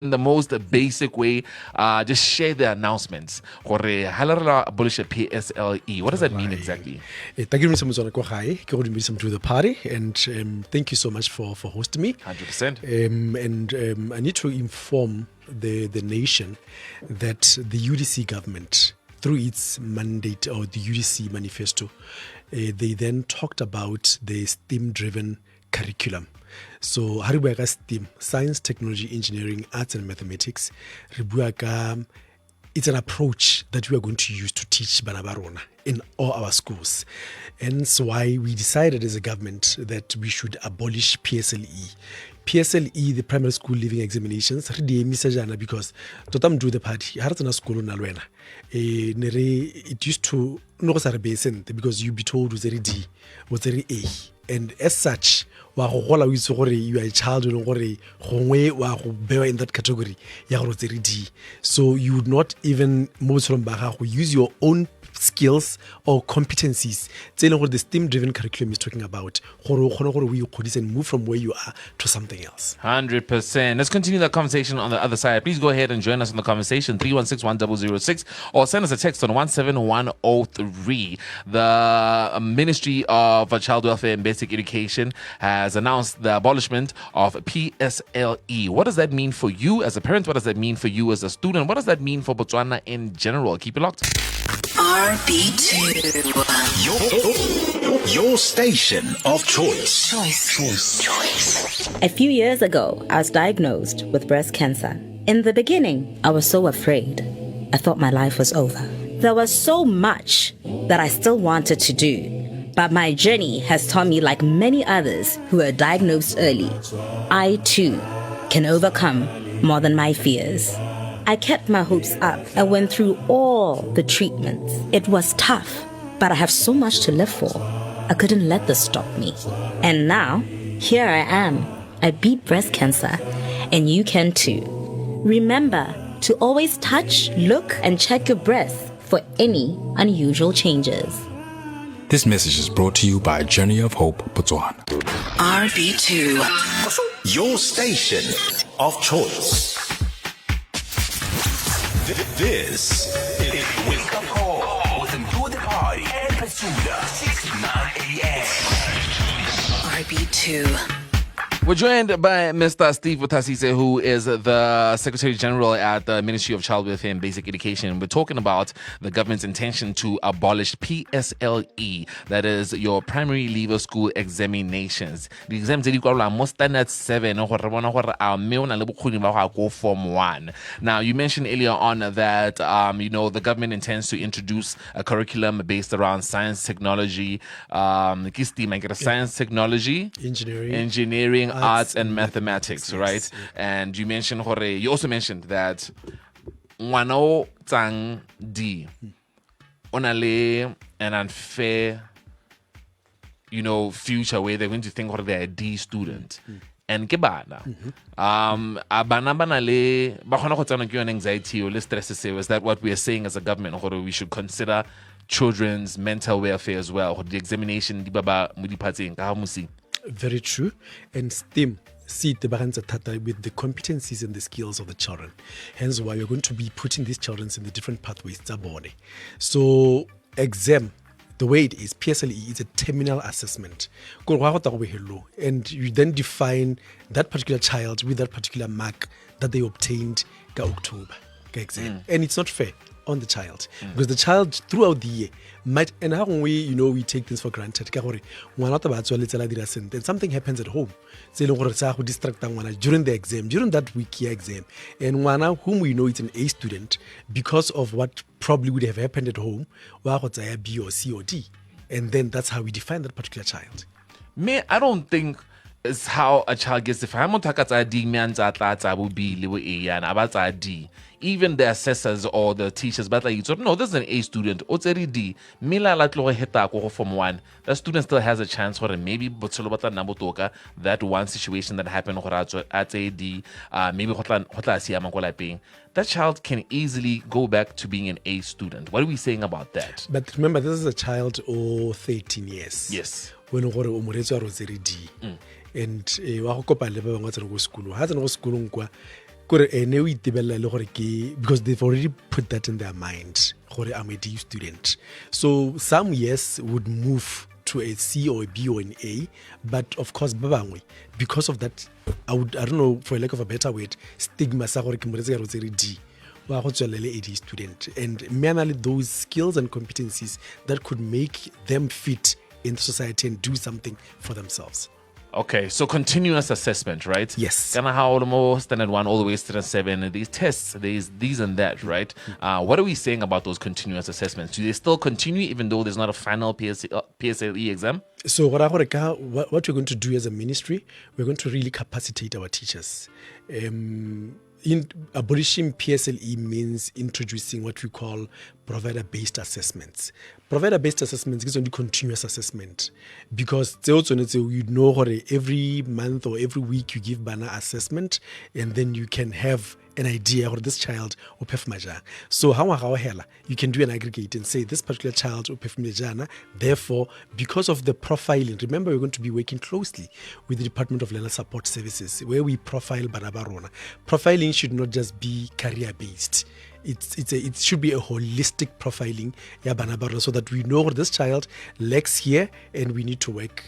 in the most basic way, just share the announcements. Abolish PSLE. What does that mean exactly? Thank you so much to the party, and thank you so much for hosting me. 100%. I need to inform the nation that the UDC government, through its mandate or the UDC manifesto, they then talked about the STEM-driven curriculum. So ha re bua ka STEM, science, technology, engineering, arts and mathematics, re bua ka it's an approach that we are going to use to teach bana ba rona in all our schools. And so why we decided as a government that we should abolish PSLE. PSLE, the primary school leaving examinations, re di emisa jana because totam do the party ha re tsena school na lwena it used to no go sa re besente because you be told was D was A, and as such wa go gola o itse gore you are a child o gore gongwe wa go bewa in that category ya go D. So you would not even most from ba go use your own skills or competencies. The STEM-driven curriculum is talking about and move from where you are to something else. 100%. Let's continue that conversation on the other side. Please go ahead and join us in the conversation, 316-1006, or send us a text on 17103. The Ministry of Child Welfare and Basic Education has announced the abolishment of PSLE. What does that mean for you as a parent? What does that mean for you as a student? What does that mean for Botswana in general? Keep it locked. RB2. Your station of choice. Choice. A few years ago, I was diagnosed with breast cancer. In the beginning, I was so afraid. I thought my life was over. There was so much that I still wanted to do. But my journey has taught me, like many others who were diagnosed early, I too can overcome more than my fears. I kept my hopes up. I went through all the treatments. It was tough, but I have so much to live for. I couldn't let this stop me. And now, here I am. I beat breast cancer, and you can too. Remember to always touch, look, and check your breast for any unusual changes. This message is brought to you by Journey of Hope, Botswana. RB2. Your station of choice. This is Wake Up Call with Endure the Party and Pursuda, 6 to 9 a.m. RB2. We're joined by Mr. Steve Botasise, who is the Secretary General at the Ministry of Child Welfare and Basic Education. We're talking about the government's intention to abolish PSLE, that is your primary level school examinations. The exams are most standard 7, Form 1. Now, you mentioned earlier on that the government intends to introduce a curriculum based around science, technology, science, technology, engineering, arts and mathematics, right? Yes. And you also mentioned that Wano Tang D onale an unfair, future where they're going to think they're a D student. And kebana. Abana le ba khona go tsana ke yone anxiety or stress. Is that what we are saying as a government? Or we should consider children's mental welfare as well? Or the examination di baba mo diphatseng ka musi. Very true. And STEM, with the competencies and the skills of the children. Hence why you're going to be putting these children in the different pathways. So exam, the way it is, PSLE is a terminal assessment. And you then define that particular child with that particular mark that they obtained in October. And it's not fair on the child because the child throughout the year might, and how we take things for granted, and something happens at home during the exam, during that week year exam, and one whom we know is an A student because of what probably would have happened at home, B or C or D, and then that's how we define that particular child. I don't think it's how a child gets defined. Even the assessors or the teachers, but no, this is an A student. It's a D. Form 1. The student still has a chance for maybe that one situation that happened at a D. Maybe that child can easily go back to being an A student. What are we saying about that? But remember, this is a child of 13 years. Yes. When D. And wa go kopa le ba bangwe go school. Ha tsena go school because they've already put that in their mind. I'm a D student. So some yes would move to a C or a B or an A, but of course, because of that, I don't know, for lack of a better word, stigma sa gore ke moretse ka rotsere D. Wa go tswelele a D student, and mainly those skills and competencies that could make them fit in society and do something for themselves. Okay, so continuous assessment, right? Yes. Kind of how almost standard 1 all the way to standard 7, and these tests, these and that, right? What are we saying about those continuous assessments? Do they still continue even though there's not a final PSLE exam? So what we're going to do as a ministry, we're going to really capacitate our teachers. In abolishing PSLE means introducing what we call provider-based assessments. Provider-based assessments is only continuous assessment, because you know every month or every week you give banner assessment, and then you can have an idea of this child or perform. So you can do an aggregate and say this particular child or perform. Therefore, because of the profiling, remember we're going to be working closely with the Department of Learner Support Services, where we profile Banabarona. Profiling should not just be career based. It should be a holistic profiling, so that we know this child lacks here and we need to work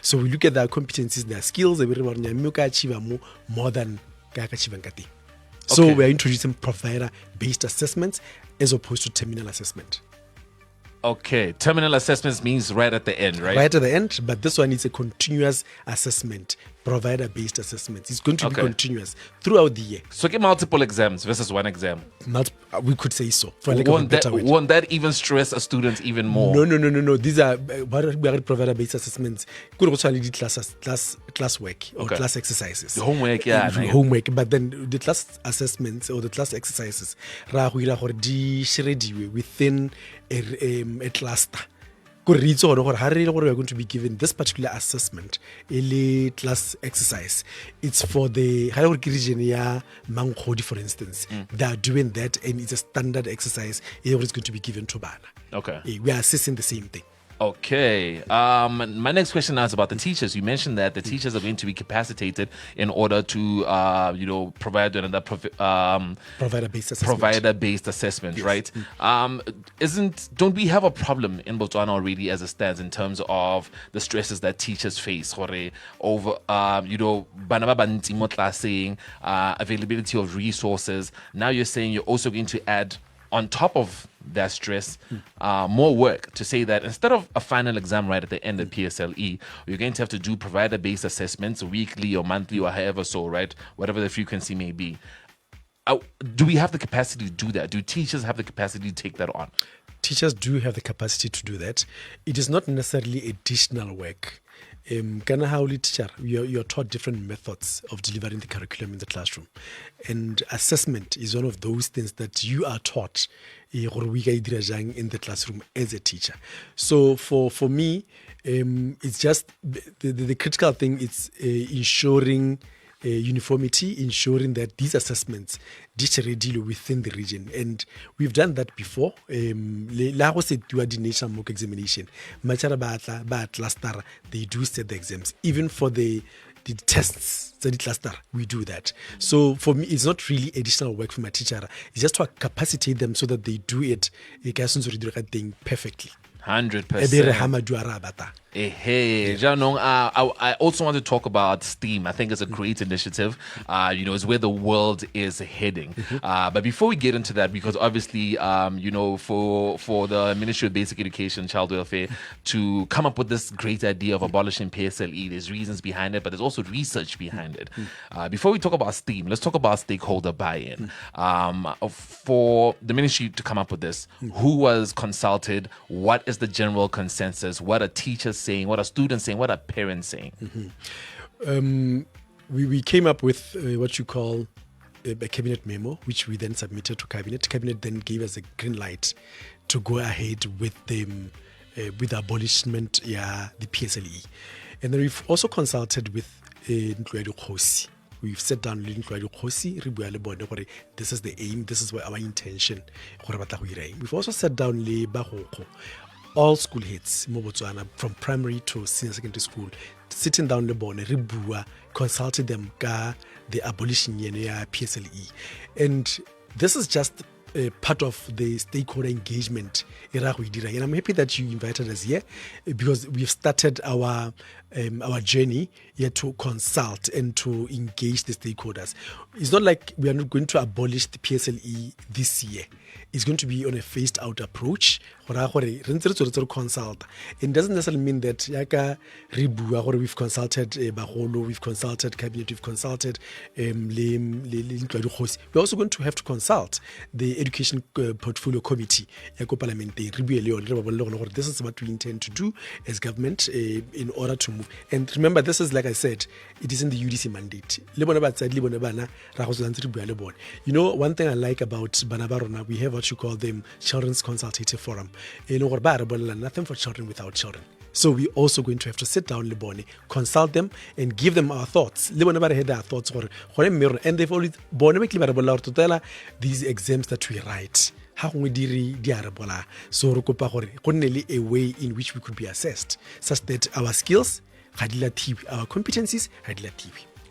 so we look at their competencies, their skills, more than so we are introducing provider-based assessments as opposed to terminal assessment. Okay, terminal assessments means right at the end, right? Right at the end, but this one is a continuous assessment, provider-based assessment. It's going to be continuous throughout the year. So get multiple exams versus one exam. We could say so. Won't that even stress a student even more? No. These are provider-based assessments. Could also lead class work or class exercises. The homework, homework. But then the class assessments or the class exercises, within a cluster. We are going to be given this particular assessment, a class exercise. It's for the region, for instance. They are doing that, and it's a standard exercise. It's going to be given to Bana. Okay. We are assessing the same thing. Okay. My next question now is about the teachers. You mentioned that the teachers are going to be capacitated in order to, provide another provider-based assessment, yes. Right? Don't we have a problem in Botswana already as it stands in terms of the stresses that teachers face over, availability of resources? Now you're saying you're also going to add on top of that stress, more work to say that instead of a final exam right at the end of PSLE, you're going to have to do provider-based assessments weekly or monthly or however so, right? Whatever the frequency may be. Do we have the capacity to do that? Do teachers have the capacity to take that on? Teachers do have the capacity to do that. It is not necessarily additional work. Teacher, you're taught different methods of delivering the curriculum in the classroom, and assessment is one of those things that you are taught in the classroom as a teacher. So for me, it's just the critical thing is ensuring uniformity, ensuring that these assessments deal within the region, and we've done that before. The national mock examination, they do set the exams, even for the tests, we do that. So for me, it's not really additional work for my teacher. It's just to capacitate them so that they do it perfectly. 100%. Hey, I also want to talk about STEAM. I think it's a great initiative. It's where the world is heading. But before we get into that, because obviously, for the Ministry of Basic Education, Child Welfare to come up with this great idea of abolishing PSLE, there's reasons behind it, but there's also research behind it. Before we talk about STEAM, let's talk about stakeholder buy-in. For the ministry to come up with this, who was consulted? What is the general consensus? What are teachers saying? What are students saying? What are parents saying? We came up with what you call a cabinet memo, which we then submitted to cabinet. Cabinet then gave us a green light to go ahead with the abolishment, the PSLE. And then we've also consulted with Khosi. We've sat down with Khosi. This is the aim. This is our intention. We've also sat down with Bahoko. all school heads mo Botswana, from primary to senior secondary school, sitting down le bone re bua, consulted them ka the Abolishing ya PSLE. And this is just part of the stakeholder engagement. And I'm happy that you invited us here because we've started our journey here to consult and to engage the stakeholders. It's not like we are not going to abolish the PSLE this year. It's going to be on a phased out approach. Consult. It doesn't necessarily mean that we've consulted we've consulted cabinet, we've consulted we're also going to have to consult the education portfolio committee. This is what we intend to do as government in order to move. And remember, this is, like I said, it is in the UDC mandate. You know, one thing I like about Banabarona, we have what you call the Children's Consultative Forum. Nothing for children without children. So we're also going to have to sit down, consult them, and give them our thoughts. And they've always to tell these exams that we write. So a way in which we could be assessed, such that our skills, our competencies,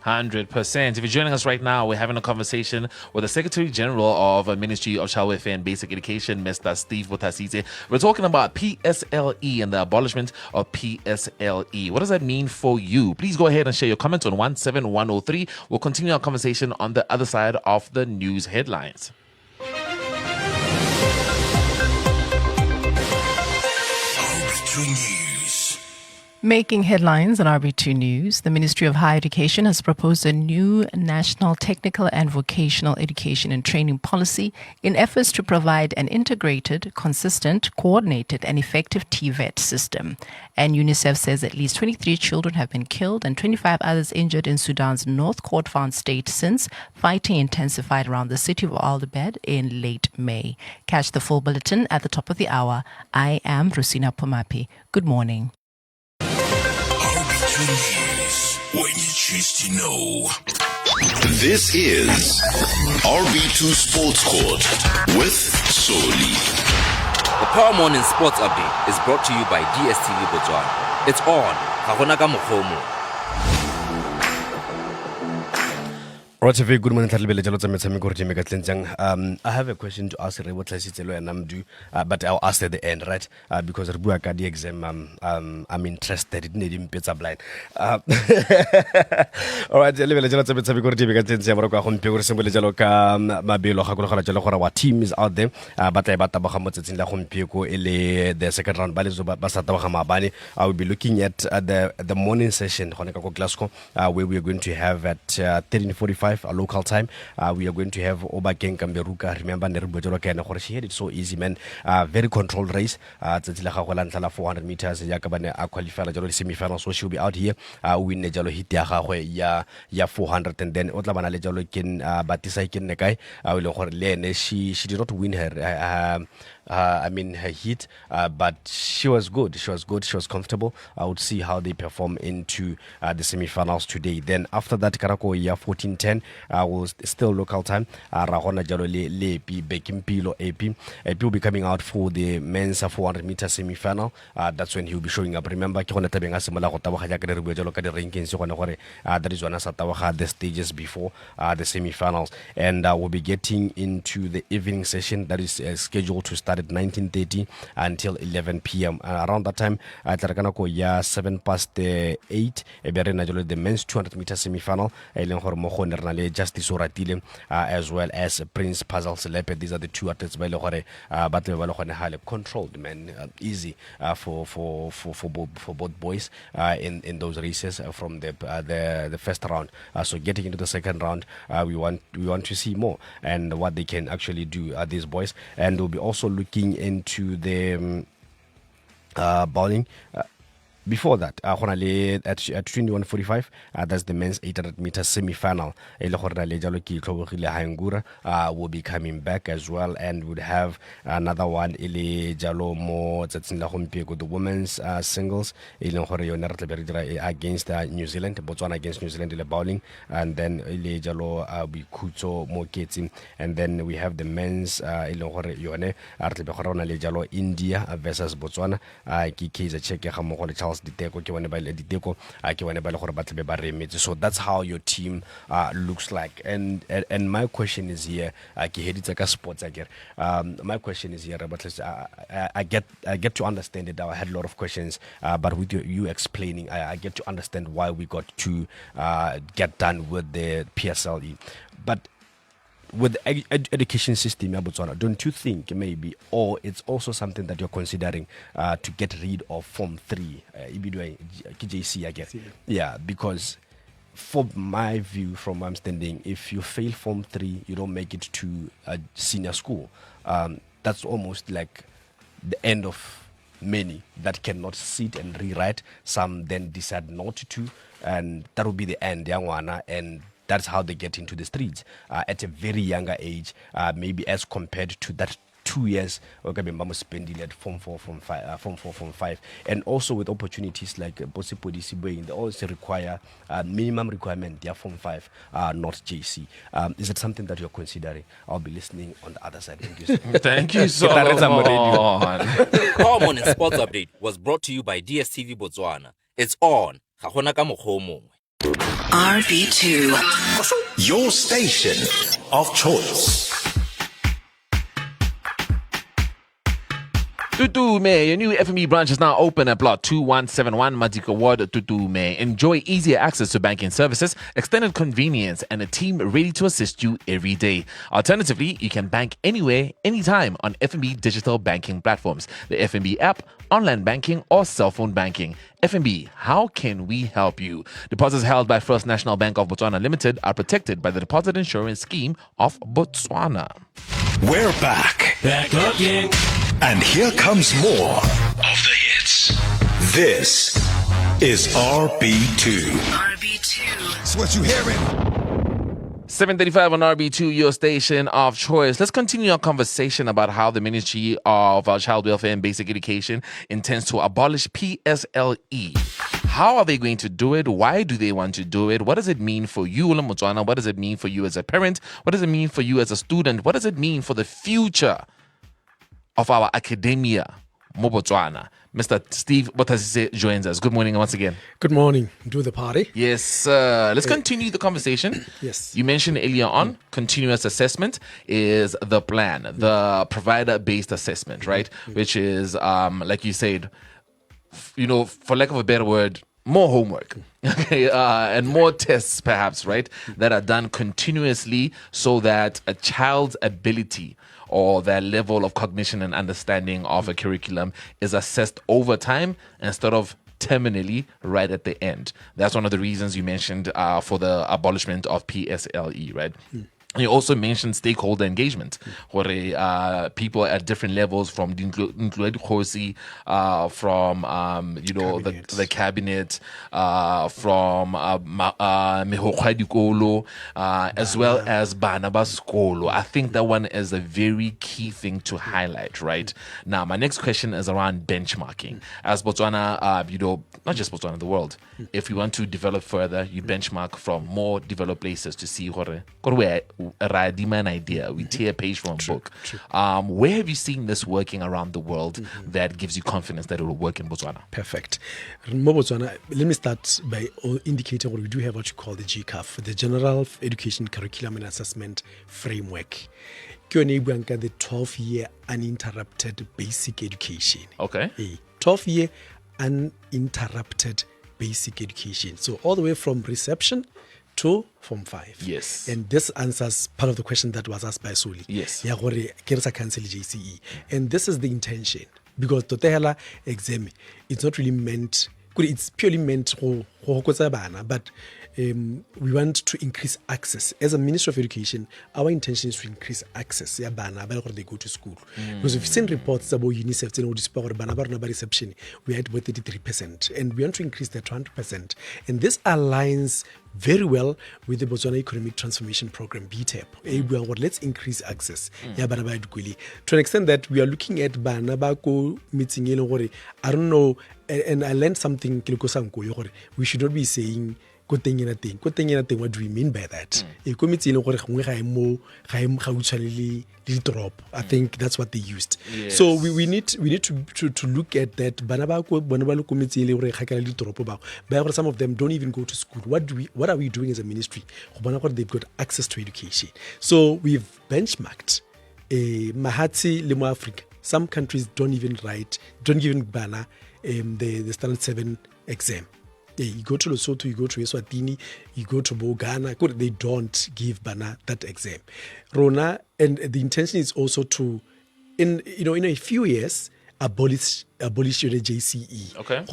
100%. If you're joining us right now, we're having a conversation with the Secretary General of the Ministry of Child Welfare and Basic Education, Mr. Steve Botasise. We're talking about PSLE and the abolishment of PSLE. What does that mean for you? Please go ahead and share your comments on 17103. We'll continue our conversation on the other side of the news headlines. Making headlines on RB2 News, the Ministry of Higher Education has proposed a new national technical and vocational education and training policy in efforts to provide an integrated, consistent, coordinated and effective TVET system. And UNICEF says at least 23 children have been killed and 25 others injured in Sudan's North Kordofan state since fighting intensified around the city of Aldebed in late May. Catch the full bulletin at the top of the hour. I am Rosina Pomapi. Good morning. News, when you choose to know. This is RB2 Sports Court with Soli. The Power Morning Sports Update is brought to you by DSTV Botswana. It's on. Ga ka mokgomo. Right, a very good morning. I have a question to ask but I'll ask at the end, right? Because the exam, I'm interested in it. Blind. All right, our team is out there, but the second round, I will be looking at the morning session where we are going to have at 13:45. A local time. We are going to have Obakeng Kamberuka. Remember, she had it so easy, man. Very controlled race. 400 meters. Qualifier semi-final. So she'll be out here. Win Jalo hit ya 400, and then Otlabana Jalo kin Batisa kin Nekai. She did not win her. Her heat, but she was good. She was comfortable. I would see how they perform into the semi-finals today. Then after that, Karako 14:10 was still local time. Rahona Jalole Lepi Bekimpilo AP will be coming out for the men's 400 meter semi-final. That's when he will be showing up. Remember, that is one of the stages before the semi-finals, and we'll be getting into the evening session that is scheduled to start at 19:30 until 11 p.m. Around that time, 8:07, the men's 200 meter semi-final, Justice Oratile, as well as Prince Puzzle Selepe. These are the two athletes but highly controlled, man, easy for both boys in those races from the first round. So getting into the second round, we want to see more and what they can actually do, these boys, and we'll be also looking into the bowling. Before that, at 21:45, that's the men's 800 meter semi-final. Will be coming back as well, and would have another one. The women's singles against New Zealand, Botswana against New Zealand in the bowling, and then and then we have the men's India versus Botswana. So that's how your team looks like. And my question is here, my question is here, but I get to understand it. I had a lot of questions, but with you explaining, I get to understand why we got to get done with the PSLE. But with the education system in Botswana, don't you think maybe, or it's also something that you're considering to get rid of Form 3, KJC, I guess? Yeah, because for my view, from my understanding, if you fail Form 3, you don't make it to a senior school. That's almost like the end of many that cannot sit and rewrite. Some then decide not to, and that will be the end, and that's how they get into the streets at a very younger age, maybe as compared to that 2 years spending at Form 4, Form 5. And also with opportunities like they also require minimum requirement, Form 5, not JC. Is it something that you're considering? I'll be listening on the other side. Thank you. Thank you so much. Power Morning Sports Update was brought to you by DSTV Botswana. It's on. RB2, your station of choice. Tutume, your new FME branch is now open at Plot 2171 Madika Ward, Tutume. Enjoy easier access to banking services, extended convenience, and a team ready to assist you every day. Alternatively, you can bank anywhere, anytime on FMB digital banking platforms, the FMB app, online banking, or cell phone banking. FMB, how can we help you? Deposits held by First National Bank of Botswana Limited are protected by the Deposit Insurance Scheme of Botswana. We're back. Back again. And here comes more of the hits. This is RB2. RB2. That's what you hearing. 7:35 on RB2, your station of choice. Let's continue our conversation about how the Ministry of Child Welfare and Basic Education intends to abolish PSLE. How are they going to do it? Why do they want to do it? What does it mean for you, Botswana? What does it mean for you as a parent? What does it mean for you as a student? What does it mean for the future of our academia, Botswana? Mr. Steve Botasise joins us. Good morning once again. Good morning. Do the party. Yes, let's continue the conversation. Yes. You mentioned earlier on, continuous assessment is the plan, the provider-based assessment, right? Which is, like you said, for lack of a better word, more homework, okay, and more tests perhaps, right, that are done continuously so that a child's ability or their level of cognition and understanding of a curriculum is assessed over time instead of terminally right at the end. That's one of the reasons you mentioned for the abolishment of PSLE, right? You also mentioned stakeholder engagement, where people at different levels, from the included Khosi, from the cabinet, from Mehokgwa Dikolo, as well as Bana ba Sekolo. I think that one is a very key thing to highlight, right? Now, my next question is around benchmarking. As Botswana, not just Botswana, the world, if we want to develop further, you benchmark from more developed places to see where an idea. We tear a page from a book. Where have you seen this working around the world that gives you confidence that it will work in Botswana? Perfect. In Botswana, let me start by indicating what we do have, what you call the GCAF, the General Education Curriculum and Assessment Framework. The 12-year uninterrupted basic education. Okay. 12-year uninterrupted basic education. So all the way from reception to Form 5. Yes. And this answers part of the question that was asked by Suli. Yes. Cancel JCE. And this is the intention. Because Totehela exam, it's not really meant, it's purely meant for but we want to increase access. As a Minister of Education, our intention is to increase access. Yeah, bana ba they go to school. Because we've seen reports about UNICEF saying bana ba reception, we are at about 33%, and we want to increase that to 100%. And this aligns very well with the Botswana Economic Transformation Program, BTEP. Let's increase access. Yeah, bana ba to an extent that we are looking at bana ba go meeting. I don't know, and I learned something. We should not be saying what do we mean by that? I think that's what they used. Yes. So we need to look at that. Some of them don't even go to school. What are we doing as a ministry? They've got access to education. So we've benchmarked Mahatsi Limo Africa. Some countries don't even banner the Standard 7 exam. You go to Lesotho, you go to Eswatini, you go to Ghana, they don't give bana that exam. Rona, and the intention is also to, in a few years, abolish the JCE. Okay.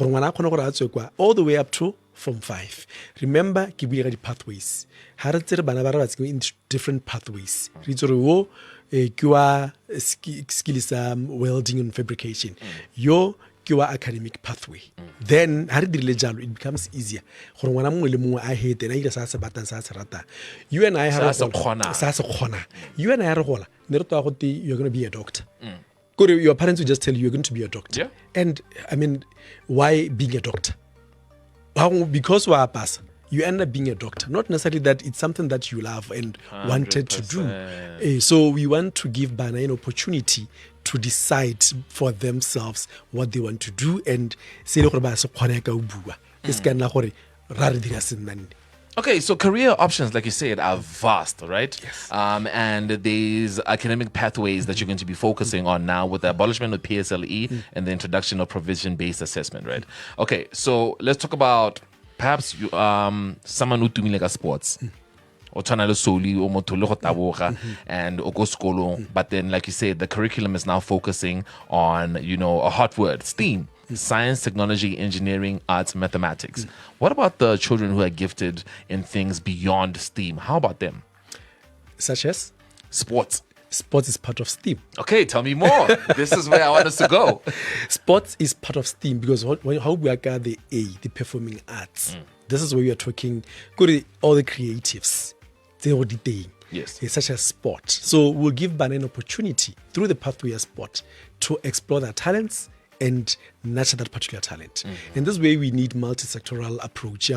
All the way up to Form 5. Remember, the pathways. In different pathways. Skill is welding and fabrication. Your academic pathway. Then it becomes easier. You and I you're going to be a doctor. Your parents will just tell you you're going to be a doctor. Yeah. And I mean, why being a doctor? Because we are a pastor. You end up being a doctor. Not necessarily that it's something that you love and 100%. Wanted to do. So we want to give Bana an opportunity to decide for themselves what they want to do and say Okay, so career options, like you said, are vast, right? Yes. And there's academic pathways that you're going to be focusing on now with the abolishment of PSLE and the introduction of provision-based assessment, right? Okay, so let's talk about perhaps someone who do like sports. Or solely or and or go school, but then like you said, the curriculum is now focusing on a hot word, STEAM, science, technology, engineering, arts, mathematics. What about the children who are gifted in things beyond STEAM? How about them? Such as sports. Sports is part of STEAM. Okay, tell me more. This is where I want us to go. Sports is part of STEAM because how we got the performing arts. This is where we are talking all the creatives. Yes. Such as sport. So we'll give Bana an opportunity through the pathway of sport to explore their talents and nurture that particular talent. And this way we need multi-sectoral approach.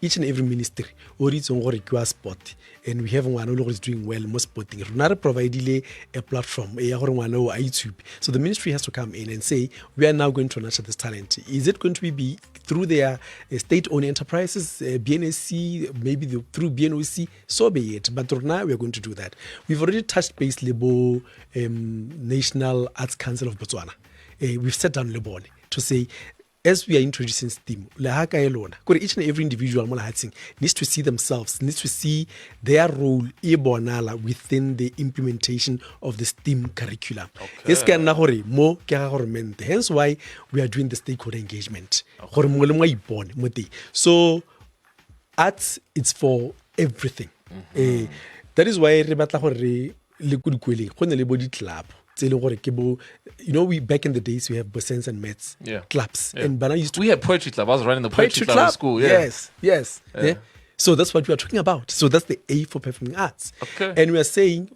Each and every ministry or its own sport. And we have one who is doing well most sporting. We provide a platform, YouTube. So the ministry has to come in and say, we are now going to nurture this talent. Is it going to be through their state-owned enterprises, BNSC, maybe through BNOC? So be it. But now we are going to do that. We've already touched base Lebo National Arts Council of Botswana. We've sat down Lebon to say, as we are introducing STEAM, each and every individual needs to see themselves, needs to see their role within the implementation of the STEAM curriculum. Hence why we are doing the stakeholder engagement. So arts, it's for everything. That is why we back in the days we have Bosens and Mets clubs. Yeah. And Bana used to we had poetry club. I was running the poetry club at school. Yeah. Yes. Yeah. So that's what we are talking about. So that's the A for performing arts. Okay. And we are saying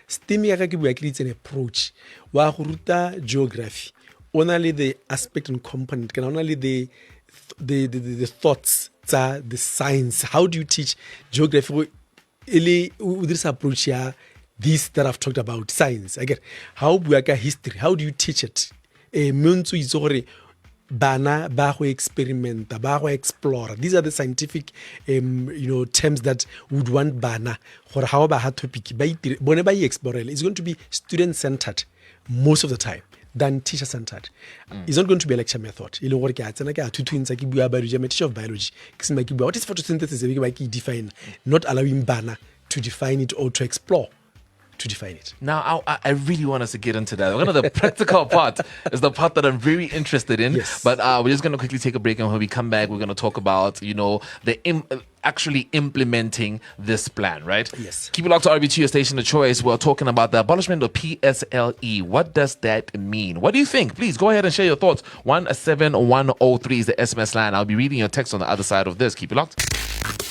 STEM it's an approach. Geography. Only the aspect and component can only the thoughts, the science. How do you teach geography? This approach here. This that I've talked about, science. Again, how we history, how do you teach it? Bana, baho experiment, baho explore. These are the scientific terms that would want Bana or how about topic. Whenever you explore, it's going to be student-centered most of the time than teacher-centered. It's not going to be a lecture method. Teacher of biology. What is photosynthesis? Define, not allowing Bana to define it or to explore. to define it. Now, I really want us to get into that. One of the practical part is the part that I'm very interested in. Yes. But we're just going to quickly take a break, and when we come back, we're going to talk about, actually implementing this plan, right? Yes. Keep it locked to RB2, your station of choice. We're talking about the abolishment of PSLE. What does that mean? What do you think? Please go ahead and share your thoughts. 17103 is the SMS line. I'll be reading your text on the other side of this. Keep it locked.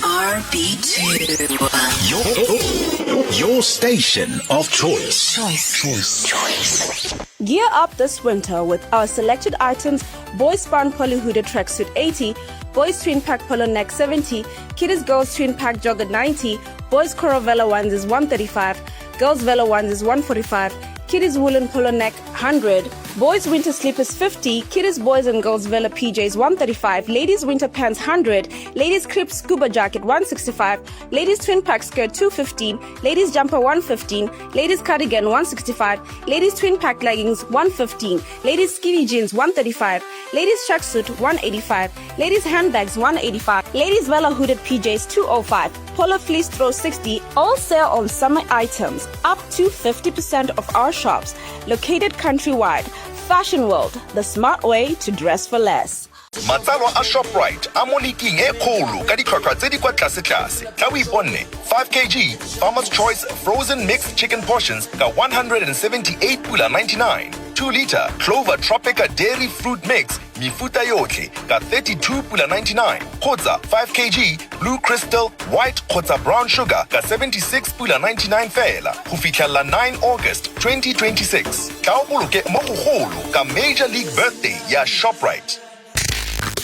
RB2. Your station of choice. Choice. Gear up this winter with our selected items: boys Span Poly Hooded Tracksuit 80, boys Twin Pack Polo Neck 70, kiddies girls Twin Pack Jogger 90, boys Coral Velo ones is 135, girls Velo ones is 145, kiddies Woolen Polo Neck 100, boys Winter Slippers 50, kiddies boys and girls Velo PJs 135, ladies Winter Pants 100, ladies Crip Scuba Jacket 165, ladies Twin Pack Skirt 215, ladies Jumper 115, ladies Cardigan 165, ladies Twin Pack Leggings 115, ladies Skinny Jeans 135, ladies Tracksuit 185, ladies Handbags 185, ladies Velo Hooded PJs 205, Polo Fleece Throw 60, all sale on summer items, up to 50% of our shops, located countrywide. Fashion World, the smart way to dress for less. Matsalwa a Shoprite a mo leking e kgolo ka ditlhotlhwa tse di kwa tlase-tlase. Tla o iponne 5 kg Farmer's Choice frozen mixed chicken portions ka 178.99. 2 liter Clover Tropica dairy fruit mix mifuta yotlhe ka 32.99. Kgotsa 5 kg Blue Crystal white kgotsa brown sugar ka 76.99 fela go fitlhella 9 August 2026. Tla o boloke mo go golo ka Major League Birthday ya Shoprite.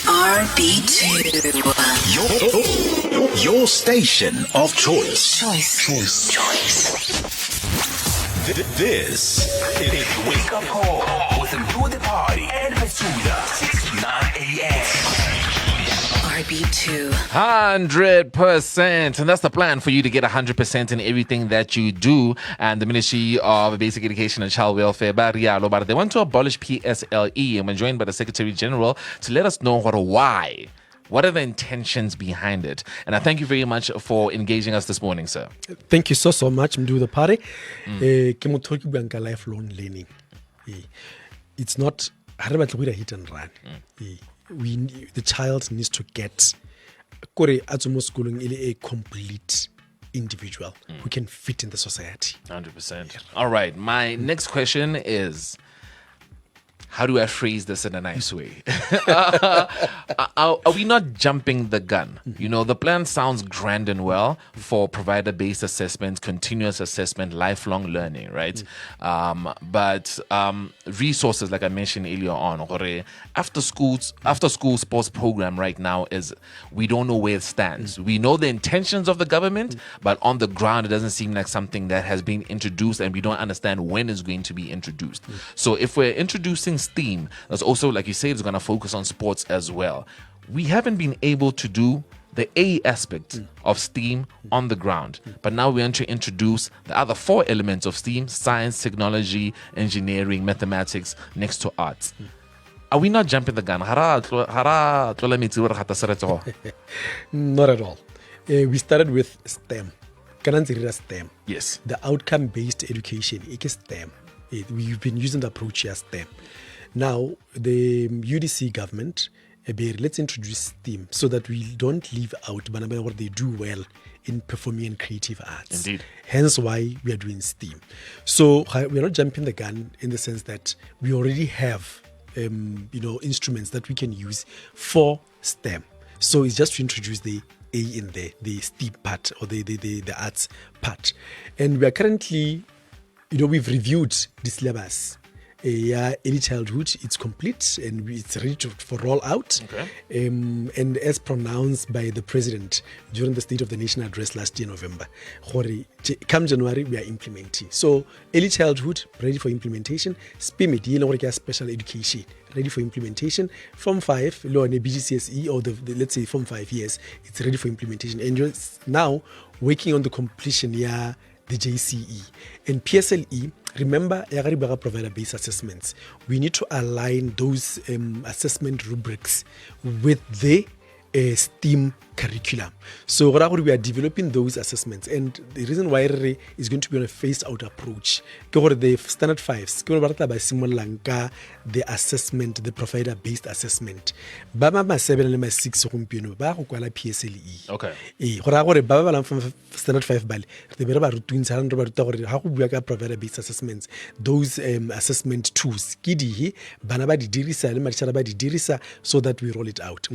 RB2. Your station of choice. Choice. This is Wake Up Call with the Party and Masuda, 6 to 9 a.m. RB2. 100%. And that's the plan for you to get 100% in everything that you do. And the Ministry of Basic Education and Child Welfare, they want to abolish PSLE. And we're joined by the Secretary General to let us know why. What are the intentions behind it? And I thank you very much for engaging us this morning, sir. Thank you so much, Mdu the Party. Ke motho ke buang ka lifelong learning. It's not hit and run. The child needs to get a complete individual who can fit in the society. 100%. All right. My next question is, how do I phrase this in a nice way? Are we not jumping the gun? The plan sounds grand and well for provider-based assessment, continuous assessment, lifelong learning, right? But resources, like I mentioned earlier on, after school sports program right now we don't know where it stands. We know the intentions of the government, but on the ground, it doesn't seem like something that has been introduced, and we don't understand when it's going to be introduced. So if we're introducing STEAM, that's also, like you said, it's going to focus on sports as well. We haven't been able to do the A aspect of STEAM on the ground, but now we want to introduce the other 4 elements of STEAM: science, technology, engineering, mathematics, next to arts. Are we not jumping the gun? Not at all. We started with STEM. STEM. Yes. The outcome-based education, is STEM. We've been using the approach as STEM. Now, the UDC government, let's introduce STEAM so that we don't leave out what they do well in performing and creative arts. Indeed. Hence why we are doing STEAM. So we're not jumping the gun in the sense that we already have instruments that we can use for STEM. So it's just to introduce the A in there, the STEAM part or the arts part. And we are currently, we've reviewed the syllabus. Early childhood, it's complete and it's ready for roll out. Okay. And as pronounced by the president during the State of the Nation address last year, November, come January, we are implementing. So early childhood, ready for implementation. SPIM, special education, ready for implementation. Form 5, BGCSE, or let's say Form 5 years, it's ready for implementation. And you're now working on the completion, the JCE. And PSLE, remember, provider-based assessments. We need to align those assessment rubrics with the STEAM curriculum. So we are developing those assessments, and the reason why is going to be on a phased out approach. The standard 5s, the assessment, the provider based assessment. Baba 7 and 6 PSLE. Okay. Standard 5 bali how provider based assessments, those assessment tools kidi bana ba di dirisa le matšhara ba di dirisa so that we roll it out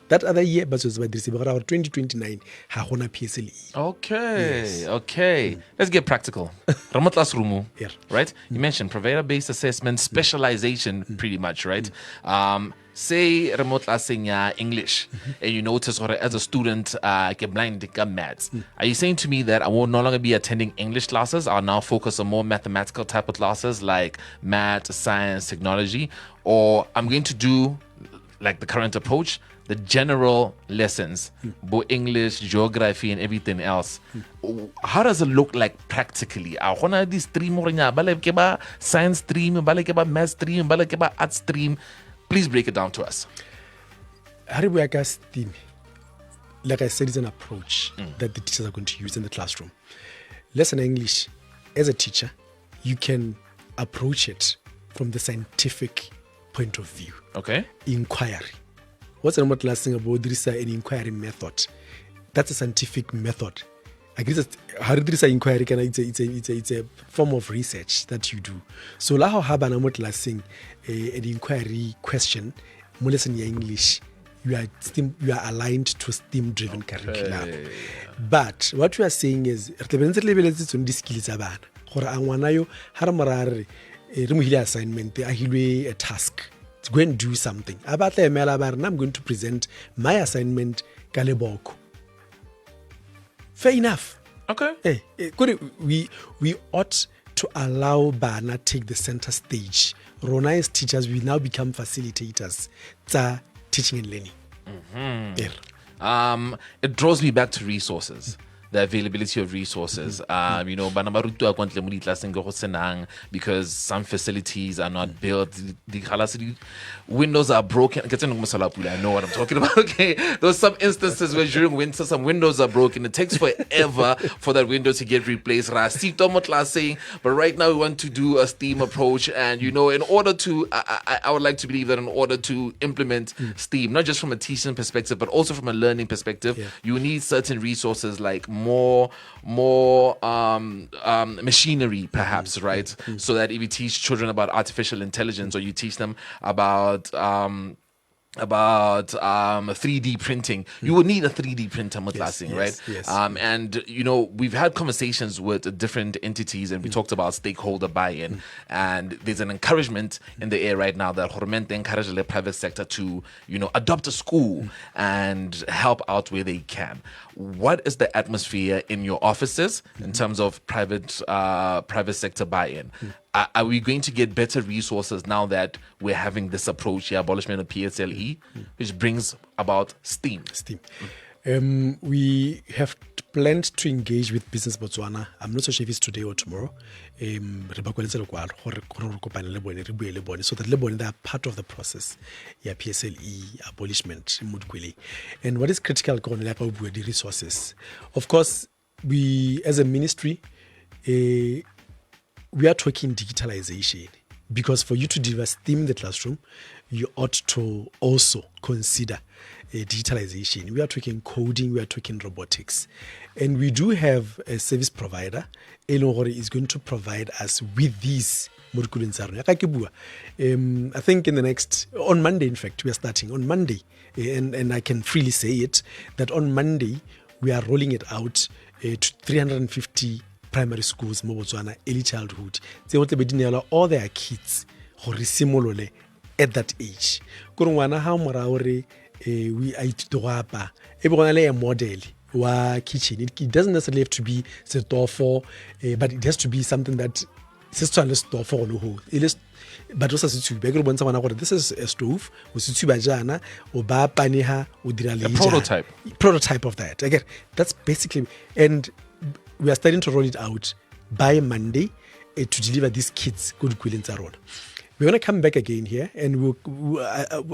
that other year ba tswetse ba dirisa ba 2029 ha gona PSLE. Okay. Let's get practical. Ramotlas Rumu, right? You mentioned provider based assessment, specialization pretty much, right? Say remote classing English, and you notice or as a student get blind in maths. Are you saying to me that I will no longer be attending English classes? I'll now focus on more mathematical type of classes like math, science, technology, or I'm going to do like the current approach, the general lessons, both English, geography, and everything else. How does it look like practically? I want to this stream or science stream, math stream, art stream. Please break it down to us. Haribuaka's theme, like I said, is an approach that the teachers are going to use in the classroom. Lesson English, as a teacher, you can approach it from the scientific point of view. Okay. Inquiry. What's the last thing about this an inquiry method? That's a scientific method. I guess Haridrisa inquiry it's a form of research that you do. So la haba na mot lasting an inquiry question, lesson English, you are aligned to STEM driven curriculum. But what we are saying is assignment, a task. Go and do something. I'm going to present my assignment kaleboko. Fair enough. Okay. We ought to allow Bana take the center stage. Rona as teachers, we now become facilitators. It's teaching and learning. It draws me back to resources. The availability of resources. Because some facilities are not built. The windows are broken. I know what I'm talking about. Okay, there's some instances where during winter some windows are broken. It takes forever for that window to get replaced. But right now we want to do a STEAM approach, and in order to, I would like to believe that in order to implement STEAM, not just from a teaching perspective, but also from a learning perspective, you need certain resources like more machinery, perhaps, right? So that if you teach children about artificial intelligence, or you teach them about 3D printing, you will need a 3D printer, right? Yes. And we've had conversations with different entities, and we talked about stakeholder buy-in, and there's an encouragement in the air right now that Hormente encourage the private sector to adopt a school and help out where they can. What is the atmosphere in your offices in terms of private sector buy-in? Are we going to get better resources now that we're having this approach, the abolishment of PSLE, which brings about STEAM? We have planned to engage with Business Botswana. I'm not so sure if it's today or tomorrow. So that they are part of the process. PSLE, abolishment, and what is critical is the resources. Of course, we as a ministry, we are talking digitalization, because for you to deliver STEAM in the classroom, you ought to also consider digitalization. We are talking coding, we are talking robotics. And we do have a service provider, Elongore is going to provide us with these modules. I think on Monday, in fact, we are starting on Monday, and I can freely say it, that on Monday, we are rolling it out to 350 primary schools, Botswana, early childhood. They want to be all their kids at that age. We a model wa kitchen. It doesn't necessarily have to be for, but it has to be something that but also this is a stove prototype of that. Again, that's basically, and we are starting to roll it out by Monday to deliver these kids good quilling. we're going to come back again here, and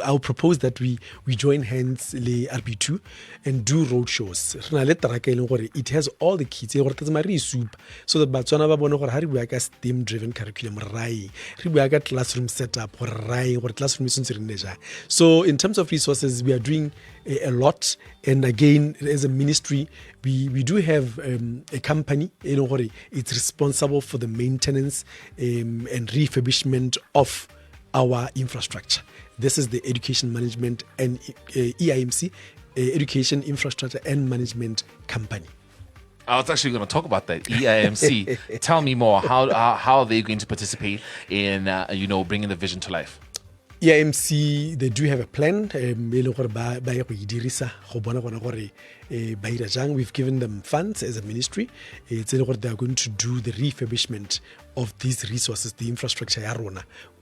I'll propose that we join hands le RB2 and do road shows. It has all the kids so that Botswana ba bone gore ha re bua ka STEM driven curriculum re bua ka classroom setup classroom is ntse re nne jang. So in terms of resources, we are doing a lot, and again, as a ministry, we do have a company it's responsible for the maintenance and refurbishment of our infrastructure. This is the Education Management and EIMC, Education Infrastructure and Management Company. I was actually going to talk about that, EIMC. Tell me more. How are they going to participate in bringing the vision to life? EIMC, they do have a plan. We've given them funds as a ministry. They are going to do the refurbishment of these resources, the infrastructure.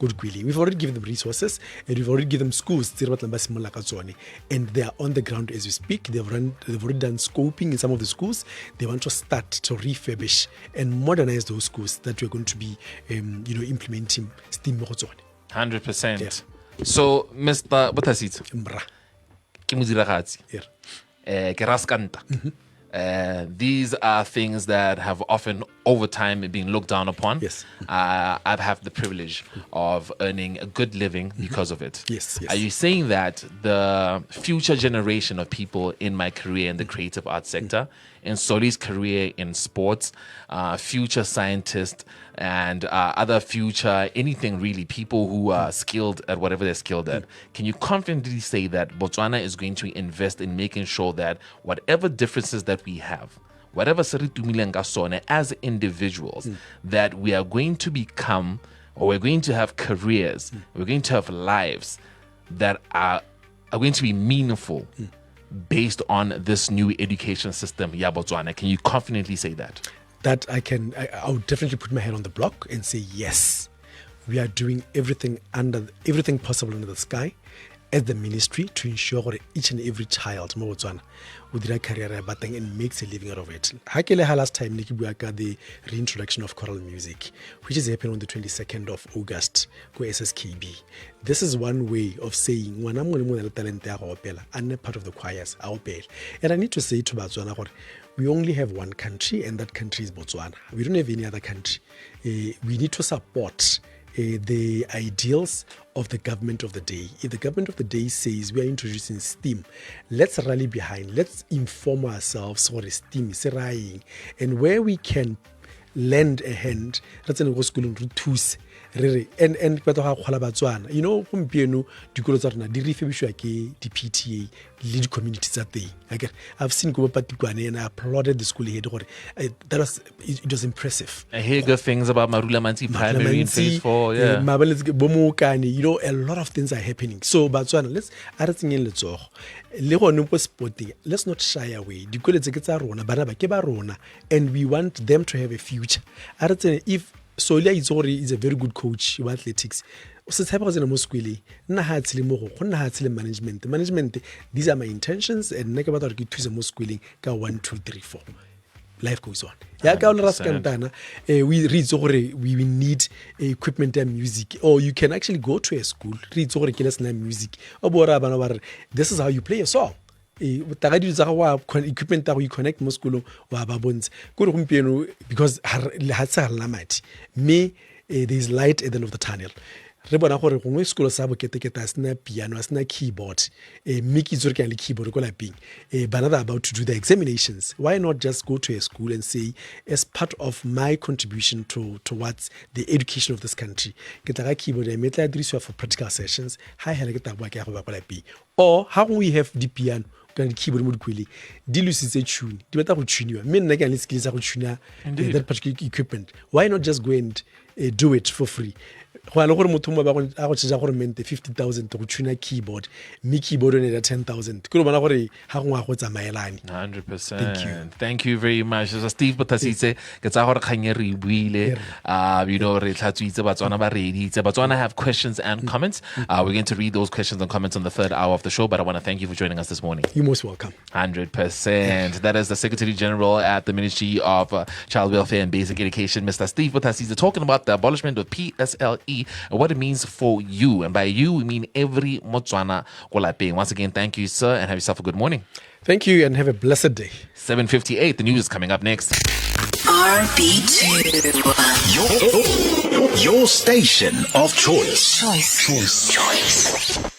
We've already given them resources, and we've already given them schools. And they are on the ground as we speak. They've already done scoping in some of the schools. They want to start to refurbish and modernize those schools that we're going to be implementing STEAM. 100%. Yes. So, Mr. Botasitse, ke modiragatsi, ke raskanta. These are things that have often, over time, been looked down upon. Yes. I've had the privilege of earning a good living because of it. Yes. Are you saying that the future generation of people in my career in the creative arts sector, in Soli's career in sports, future scientists, and other future anything really, people who are skilled at whatever they're skilled at, can you confidently say that Botswana is going to invest in making sure that whatever differences that we have, whatever as individuals, that we are going to become, or we're going to have careers, we're going to have lives that are going to be meaningful based on this new education system, Botswana? Can you confidently say that? That I would definitely put my head on the block and say yes. We are doing everything possible under the sky as the ministry to ensure that each and every child in Botswana with their career and makes a living out of it. Last time the reintroduction of choral music, which is happening on the 22nd of August go SSKB. This is one way of saying I'm part of the choirs. And I need to say to Botswana, we only have one country, and that country is Botswana. We don't have any other country. We need to support the ideals of the government of the day. If the government of the day says we are introducing STEAM, let's rally behind, let's inform ourselves what STEAM is saying, and where we can lend a hand, let's go school and gompieno dikolo tsa rona di refebishwa ke di-PTA le di-community tsa teng. I've seen go Patikwane, and I applauded the school head. It was impressive. I hear good things about Marula Mansi Primary in Phase 4. Yeah. A lot of things are happening. So Botswana, let's not shy away. Dikolo tse ke tsa rona, bana ba ke ba rona, and we want them to have a future. If Solia is a very good coach of athletics, management, these are my intentions, and one, two, three, four. Life goes on. We need equipment and music, or you can actually go to a school, read music. This is how you play a song. Equipment you connect mo sekolo wa ba bontsha go re because there is light at the end of the tunnel. Re bona gore gongwe sekolo sa boketeketa sena piano sena keyboard miki tsore ke le keyboard ko lapeng bana are about to do the examinations. Why not just go to a school and say, as part of my contribution towards the education of this country, ke tla ga keyboard e metla dirisiwa for practical sessions, ha hela ke tla bua ke go ba ko lapeng, or how we have the piano the keyboard mo dikwele di lusitse tune di batla go tuniwa mme nna ke a le skills za go tuna that particular equipment. Why not just go and do it for free? Go ala gore motho mo ba go a go tshega gore mente 50,000 to go tuna keyboard, me keyboard on at 10,000 ke go bona gore ha go go tsamaelane. 100%. Thank you very much. So Steve Botasitse ke tsa gore khanye re buile re tlatsuitse Botswana ba reedi. Botswana have questions and comments. We're going to read those questions and comments on the third hour of the show, but I want to thank you for joining us this morning. You're most welcome. 100%. That is the Secretary General at the Ministry of Child Welfare and Basic Education, Mr. Steve Botasitse, talking about the abolishment of PSLE and what it means for you. And by you, we mean every Botswana ko lapeng. Once again, thank you, sir, and have yourself a good morning. Thank you and have a blessed day. 7:58, the news is coming up next. RB2. Your station of choice. Choice.